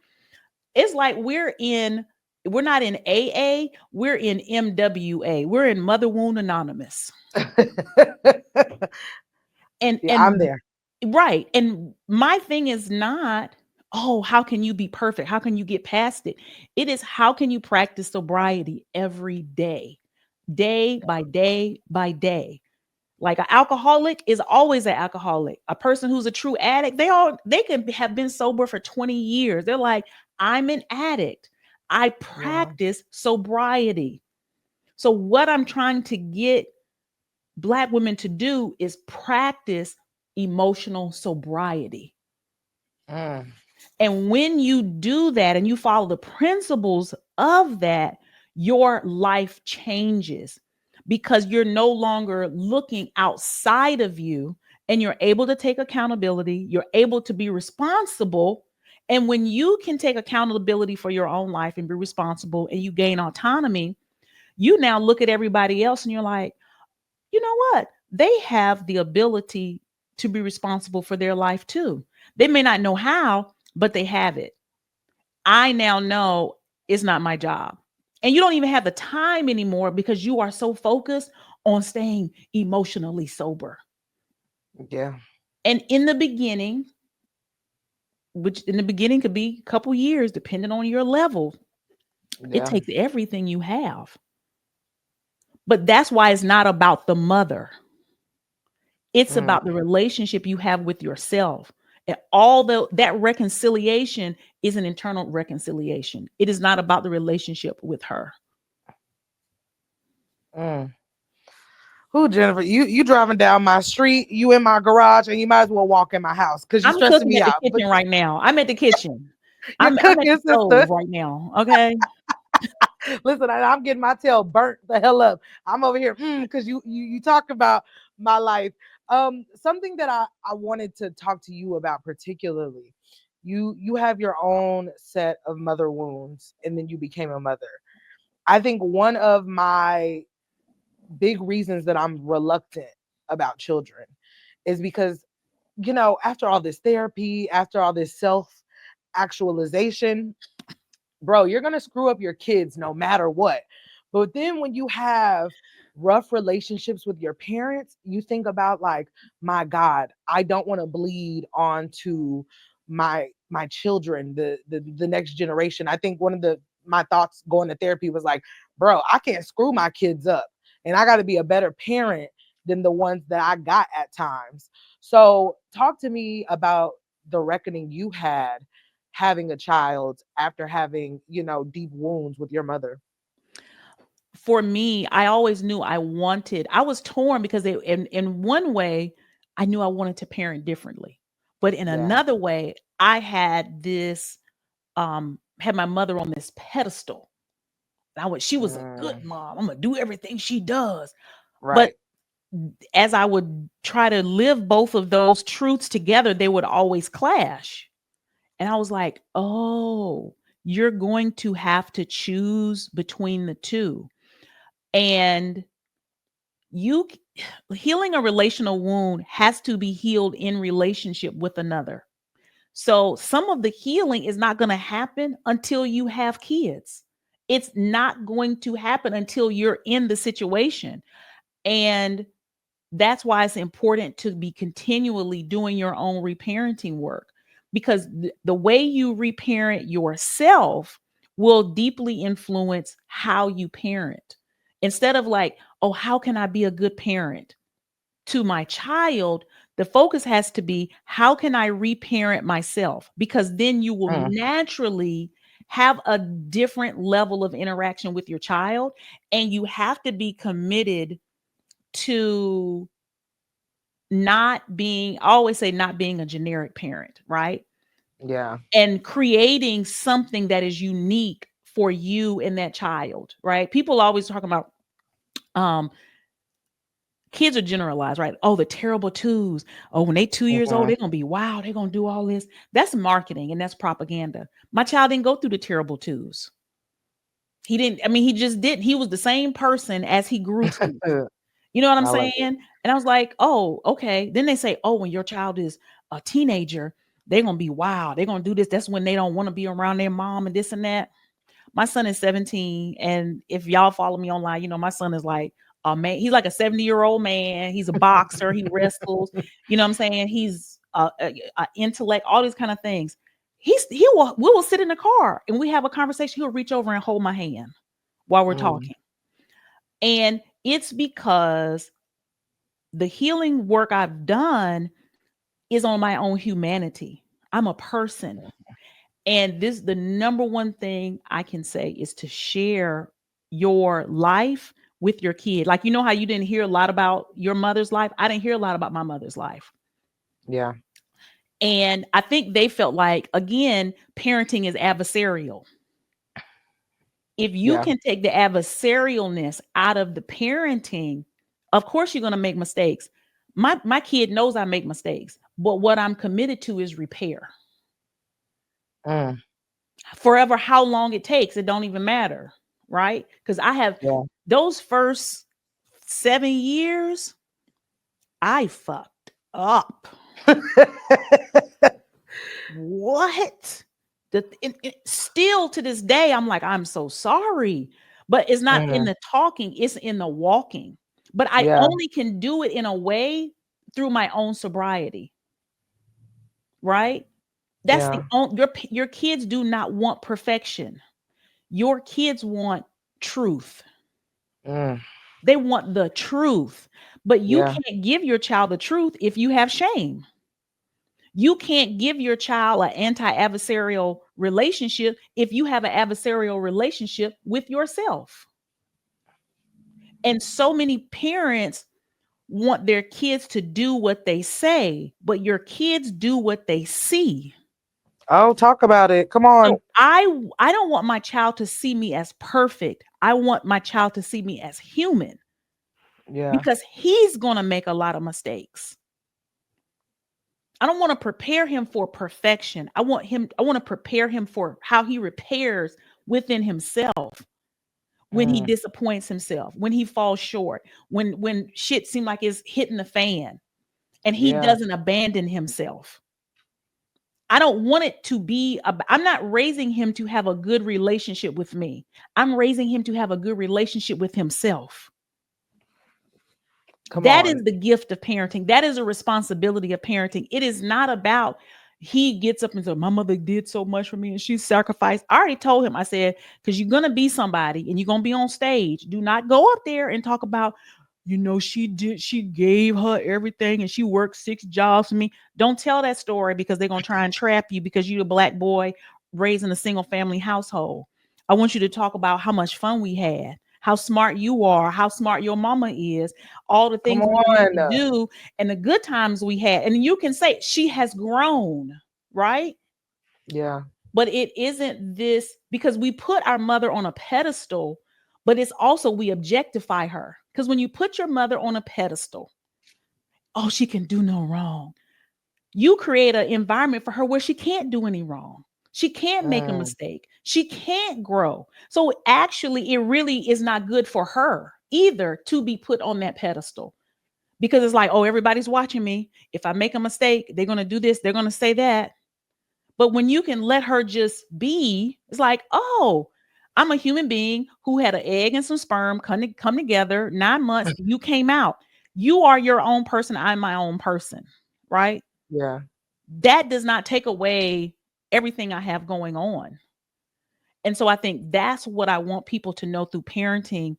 it's like we're not in AA, we're in MWA. We're in Mother Wound Anonymous. And Yeah, I'm and there. right. And my thing is not, oh, how can you be perfect? How can you get past it? It is, how can you practice sobriety every day, day by day by day? Like, an alcoholic is always an alcoholic. A person who's a true addict, they can have been sober for 20 years. They're like, I'm an addict. I Yeah. practice sobriety. So what I'm trying to get Black women to do is practice emotional sobriety. Mm. And when you do that and you follow the principles of that, your life changes, because you're no longer looking outside of you, and you're able to take accountability. You're able to be responsible. And when you can take accountability for your own life and be responsible, and you gain autonomy, you now look at everybody else and you're like, you know what? They have the ability to be responsible for their life too. They may not know how, but they have it. I now know it's not my job. And you don't even have the time anymore because you are so focused on staying emotionally sober. Yeah. And in the beginning, which in the beginning could be a couple years, depending on your level, it Yeah. takes everything you have. But that's why it's not about the mother. It's Mm. about the relationship you have with yourself. And although that reconciliation is an internal reconciliation, it is not about the relationship with her. Mm. Who, Jennifer? You driving down my street? You in my garage, and you might as well walk in my house because you're I'm stressing cooking me at the out. But kitchen right now. I'm at the kitchen. you're I'm at the cooking, stove sister. right now. Okay. Listen, I'm getting my tail burnt the hell up. I'm over here because you talk about my life. Something that I wanted to talk to you about particularly. You have your own set of mother wounds, and then you became a mother. I think one of my big reasons that I'm reluctant about children is because, after all this therapy, after all this self actualization, bro, you're going to screw up your kids no matter what. But then when you have rough relationships with your parents, you think about, like, my God, I don't want to bleed onto my children, the next generation. I think one of my thoughts going to therapy was like, bro, I can't screw my kids up, and I got to be a better parent than the ones that I got at times. So talk to me about the reckoning you had having a child after having, deep wounds with your mother. For me, I always knew I was torn because in one way, I knew I wanted to parent differently. But in Yeah. another way, I had had my mother on this pedestal. She was a good Mm, mom. I'm gonna do everything she does. But right. as I would try to live both of those truths together, they would always clash. And I was like, oh, you're going to have to choose between the two. And you healing a relational wound has to be healed in relationship with another. So some of the healing is not going to happen until you have kids. It's not going to happen until you're in the situation. And that's why it's important to be continually doing your own reparenting work, because the way you reparent yourself will deeply influence how you parent. Instead of like, oh, how can I be a good parent to my child? The focus has to be, how can I reparent myself? Because then you will Mm, naturally have a different level of interaction with your child. And you have to be committed to not being, I always say, not being a generic parent, right? yeah. And creating something that is unique for you and that child, right? People always talk about um kids are generalized, right? Oh, the terrible twos. Oh, when they 2 years old, Mhm. they're gonna be wow, they're gonna do all this. That's marketing and that's propaganda. My child didn't go through the terrible twos. He didn't, I mean, he just didn't. He was the same person as he grew to. You know what I'm I like saying? it. And I was like, oh, okay. Then they say, oh, when your child is a teenager, they're gonna be wow, they're gonna do this. That's when they don't want to be around their mom and this and that. My son is 17, and if y'all follow me online, you know my son is like a man. He's like a 70-year-old man. He's a boxer. He wrestles. You know what I'm saying? He's a intellect, all these kind of things. He will we will sit in the car and we have a conversation. He'll reach over and hold my hand while we're Mm, talking, and it's because the healing work I've done is on my own humanity. I'm a person. And this, the number one thing I can say is to share your life with your kid. Like, you know how you didn't hear a lot about your mother's life? I didn't hear a lot about my mother's life. yeah. And I think they felt like, again, parenting is adversarial. If you Yeah. can take the adversarialness out of the parenting, of course you're going to make mistakes. My kid knows I make mistakes, but what I'm committed to is repair. Mm, Forever, how long it takes, it don't even matter, right? Because I have yeah. those first 7 years, I fucked up. What? Still to this day, I'm like, I'm so sorry. But it's not in Mhm. the talking, it's in the walking. But I Yeah. only can do it in a way through my own sobriety, right? That's the Yeah. only, your kids do not want perfection. Your kids want truth. Mm, They want the truth. But you yeah. can't give your child the truth if you have shame. You can't give your child an anti-adversarial relationship if you have an adversarial relationship with yourself. And so many parents want their kids to do what they say, but your kids do what they see. Oh, talk about it. Come So on. I don't want my child to see me as perfect. I want my child to see me as human, Yeah. because he's going to make a lot of mistakes. I don't want to prepare him for perfection. I want to prepare him for how he repairs within himself when he Mm, disappoints himself, when he falls short, when shit seems like it's hitting the fan and he yeah. doesn't abandon himself. I don't want it to be I'm not raising him to have a good relationship with me. I'm raising him to have a good relationship with himself. Come That on. is the gift of parenting. That is a responsibility of parenting. It is not about he gets up and says, my mother did so much for me and she sacrificed. I already told him, I said, because you're going to be somebody and you're going to be on stage. Do not go up there and talk about, she gave her everything and she worked 6 jobs for me. Don't tell that story, because they're going to try and trap you because you're a black boy raised in a single family household. I want you to talk about how much fun we had, how smart you are, how smart your mama is, all the Come things we used to on. do, and the good times we had. And you can say she has grown, right? Yeah. But it isn't this, because we put our mother on a pedestal, but it's also we objectify her. Because when you put your mother on a pedestal, oh, she can do no wrong. You create an environment for her where she can't do any wrong. She can't make a Mm, mistake. She can't grow. So actually, it really is not good for her either to be put on that pedestal, because it's like, oh, everybody's watching me. If I make a mistake, they're going to do this, they're going to say that. But when you can let her just be, it's like, oh, I'm a human being who had an egg and some sperm come together 9 months. You came out. You are your own person. I'm my own person. Right. yeah. That does not take away everything I have going on. And so I think that's what I want people to know through parenting.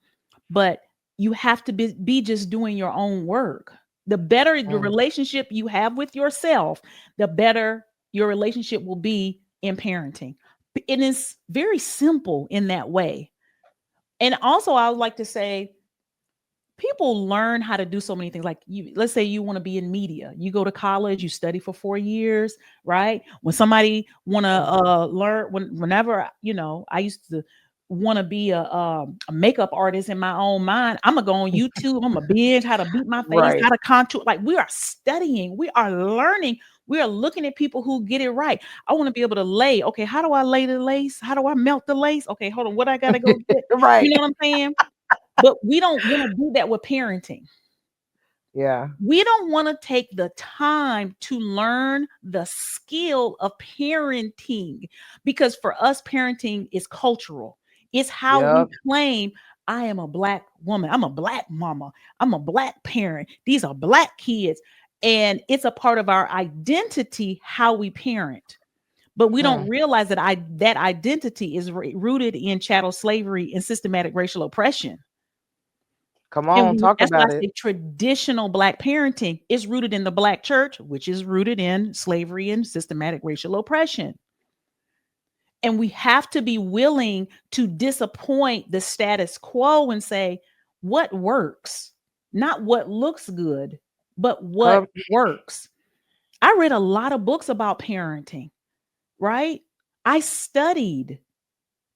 But you have to be just doing your own work. The better your Mm, relationship you have with yourself, the better your relationship will be in parenting. It is very simple in that way. And also, I would like to say, people learn how to do so many things. Like, you, let's say you want to be in media, you go to college, you study for 4 years, right? When somebody want to mm. learn, whenever, I used to want to be a makeup artist in my own mind, I'm gonna go on YouTube, I'm gonna binge how to beat my face, how Right. to contour. Like, we are studying, we are learning, we are looking at people who get it right. I want to be able to lay, okay, how do I lay the lace, how do I melt the lace, okay, hold on, what I gotta go get, you Right. know what I'm saying? But we don't want to do that with parenting. Yeah. We don't want to take the time to learn the skill of parenting, because for us, parenting is cultural. It's how we Yep. claim, I am a Black woman, I'm a Black mama, I'm a Black parent, these are Black kids. And it's a part of our identity, how we parent. But we don't Mm. realize that that identity is rooted in chattel slavery and systematic racial oppression. Come And on, talk that's why I about it. say traditional Black parenting is rooted in the Black church, which is rooted in slavery and systematic racial oppression. And we have to be willing to disappoint the status quo and say, what works? Not what looks good, but what Come. works. I read a lot of books about parenting, right? I studied.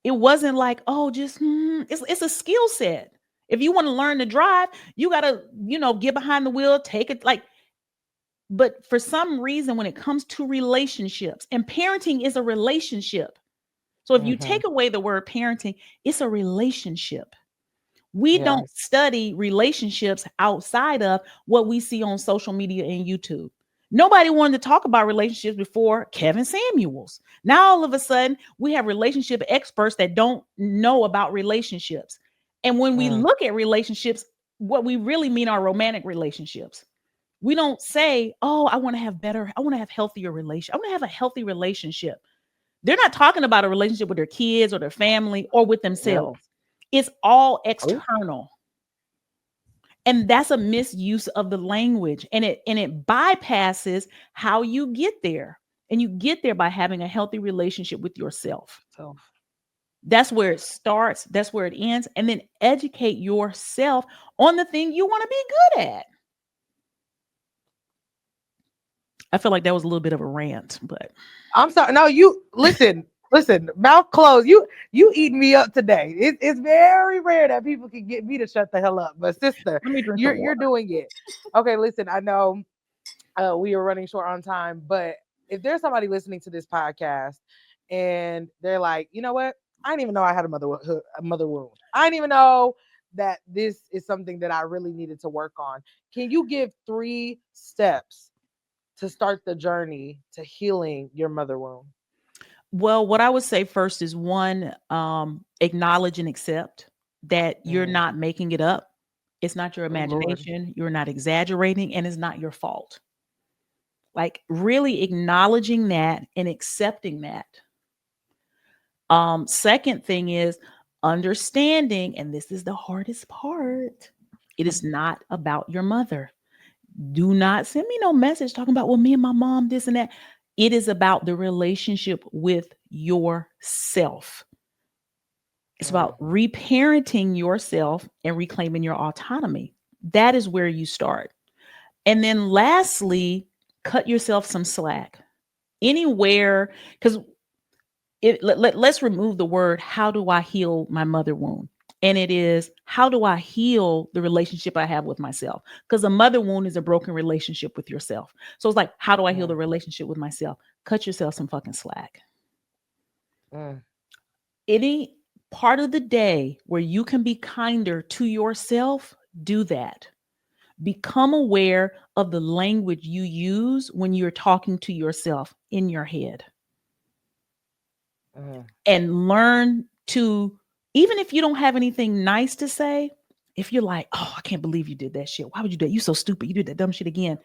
It wasn't like, oh, just it's a skill set. If you want to learn to drive, you gotta, get behind the wheel, take it like. But for some reason, when it comes to relationships, and parenting is a relationship. So if you Hmm. take away the word parenting, it's a relationship. We don't Yes. study relationships outside of what we see on social media and YouTube. Nobody wanted to talk about relationships before Kevin Samuels. Now, all of a sudden, we have relationship experts that don't know about relationships. And when we Mm. look at relationships, what we really mean are romantic relationships. We don't say, oh, I want to have healthier relations. I want to have a healthy relationship. They're not talking about a relationship with their kids or their family or with Yep. themselves. It's all Oh, external. And that's a misuse of the language. And it bypasses how you get there. And you get there by having a healthy relationship with yourself. so That's where it starts, that's where it ends. And then educate yourself on the thing you want to be good at. I feel like that was a little bit of a rant, but I'm sorry. No, you listen. Listen, mouth closed. You eating me up today. It's very rare that people can get me to shut the hell up. But sister, let me drink some you're water. doing it. Okay, listen. I know we are running short on time, but if there's somebody listening to this podcast and they're like, you know what, I didn't even know I had a mother wound. I didn't even know that this is something that I really needed to work on. Can you give 3 steps to start the journey to healing your mother wound? Well, what I would say first is one, acknowledge and accept that you're Mm. not making it up. It's not your Oh Lord. imagination. You're not exaggerating, and it's not your fault. Like, really acknowledging that and accepting that. Second thing is understanding, and this is the hardest part. It is not about your mother. Do not send me no message talking about, well, me and my mom, this and that. It is about the relationship with yourself. It's Mm. about reparenting yourself and reclaiming your autonomy. That is where you start. And then lastly, cut yourself some slack. Anywhere, because let's remove the word, how do I heal my mother wound? And it is, how do I heal the relationship I have with myself? Because a mother wound is a broken relationship with yourself. So it's like, how do I heal the Mm, relationship with myself? Cut yourself some fucking slack. mm, Any part of the day where you can be kinder to yourself, do that. Become aware of the language you use when you're talking to yourself in your head, mm. and learn to, even if you don't have anything nice to say, if you're like, oh, I can't believe you did that shit. Why would you do that? You so stupid. You did that dumb shit again.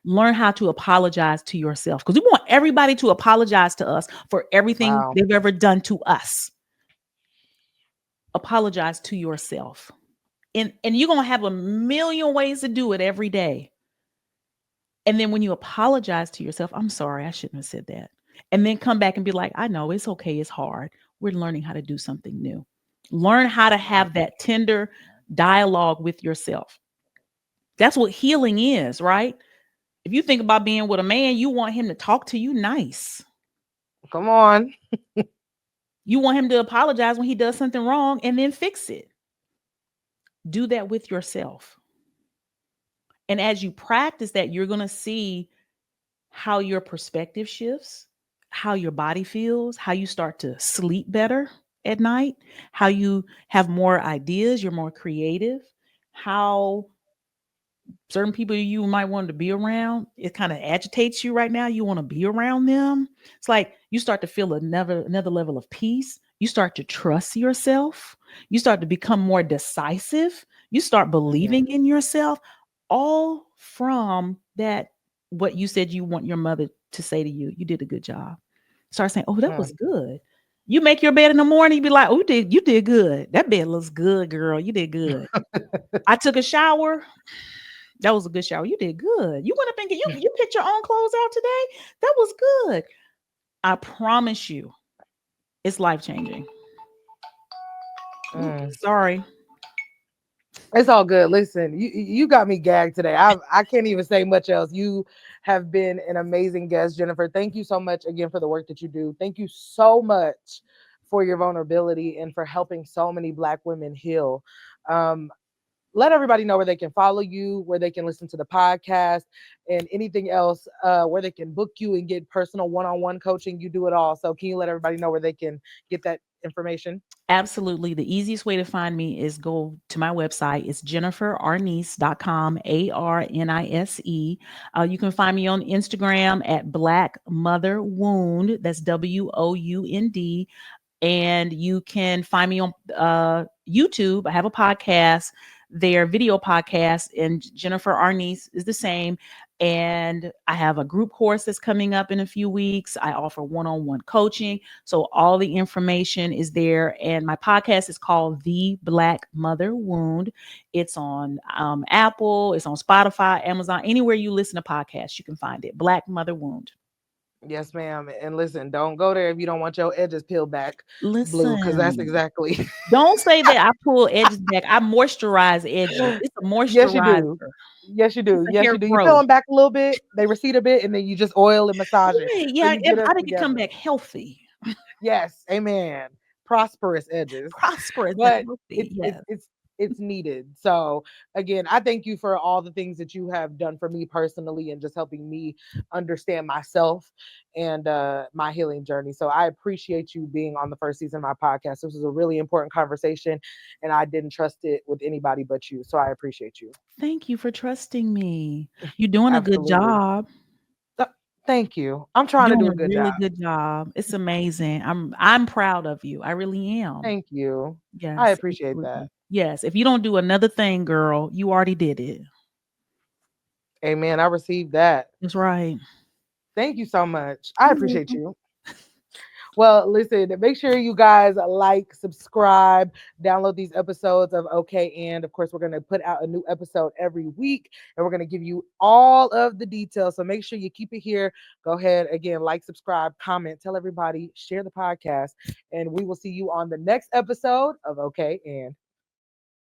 Learn how to apologize to yourself, because we want everybody to apologize to us for everything Wow. they've ever done to us. Apologize to yourself. And you're going to have a million ways to do it every day. And then when you apologize to yourself, I'm sorry, I shouldn't have said that. And then come back and be like, I know it's okay, it's hard. We're learning how to do something new. Learn how to Mm. have that tender dialogue with yourself. That's what healing is, right? If you think about being with a man, you want him to talk to you nice. Come on. You want him to apologize when he does something wrong and then fix it. Do that with yourself. And as you practice that, you're going to see how your perspective shifts, how your body feels, how you start to sleep better at night, how you have more ideas, you're more creative, how certain people you might want to be around, it kind of agitates you right now. You want to be around them. It's like you start to feel another level of peace. You start to trust yourself. You start to become more decisive. You start Mhm, believing in yourself, all from that, what you said you want your mother to say to you. You did a good job. Start saying, oh, that mm. was good. You make your bed in the morning, you be like, oh, you did good. That bed looks good, girl. You did good. I took a shower. That was a good shower. You did good. You went up and you picked your own clothes out today. That was good. I promise you, it's life changing. Mm. Sorry. It's all good. Listen, you got me gagged today. I can't even say much else. You have been an amazing guest, Jennifer. Thank you so much again for the work that you do. Thank you so much for your vulnerability and for helping so many Black women heal. Um, let everybody know where they can follow you, where they can listen to the podcast, and anything else, where they can book you and get personal one-on-one coaching. You do it all. So can you let everybody know where they can get that information? Absolutely. The easiest way to find me is go to my website. It's jenniferarnise.com, Arnise. You can find me on Instagram at Black Mother Wound. That's WOUND. And you can find me on YouTube. I have a podcast there, video podcast, and Jennifer Arnise is the same. And I have a group course that's coming up in a few weeks. I offer one-on-one coaching. So all the information is there. And my podcast is called The Black Mother Wound. It's on Apple, it's on Spotify, Amazon, anywhere you listen to podcasts, you can find it. Black Mother Wound. Yes, ma'am. And listen, don't go there if you don't want your edges peeled back blue, because that's Listen. exactly. Don't say that I pull edges back. I moisturize edges. It's a Yes, you do. moisturizer. Yes, you do. It's a Yes, hair you do. You peel growth. them back a little bit, they recede a bit, and then you just oil and massage it Right. so Yeah. you get I them think it come together. back healthy, Yes, amen. Prosperous edges, prosperous, and but healthy. it's it's Yes. it's it's needed. So again, I thank you for all the things that you have done for me personally and just helping me understand myself and my healing journey. So I appreciate you being on the first season of my podcast. This was a really important conversation, and I didn't trust it with anybody but you. So I appreciate you. Thank you for trusting me. You're doing a good Absolutely. job. Th- Thank you. I'm You're trying to doing do a a good really job. good job. It's amazing. I'm proud of you. I really am. Thank you. I Yes, appreciate that. absolutely. Yes. If you don't do another thing, girl, you already did it. Amen. I received that. That's right. Thank you so much. I You're appreciate welcome. you. Well, listen, make sure you guys like, subscribe, download these episodes of Okay. And of course, we're going to put out a new episode every week and we're going to give you all of the details. So make sure you keep it here. Go ahead, again, like, subscribe, comment, tell everybody, share the podcast, and we will see you on the next episode of Okay. And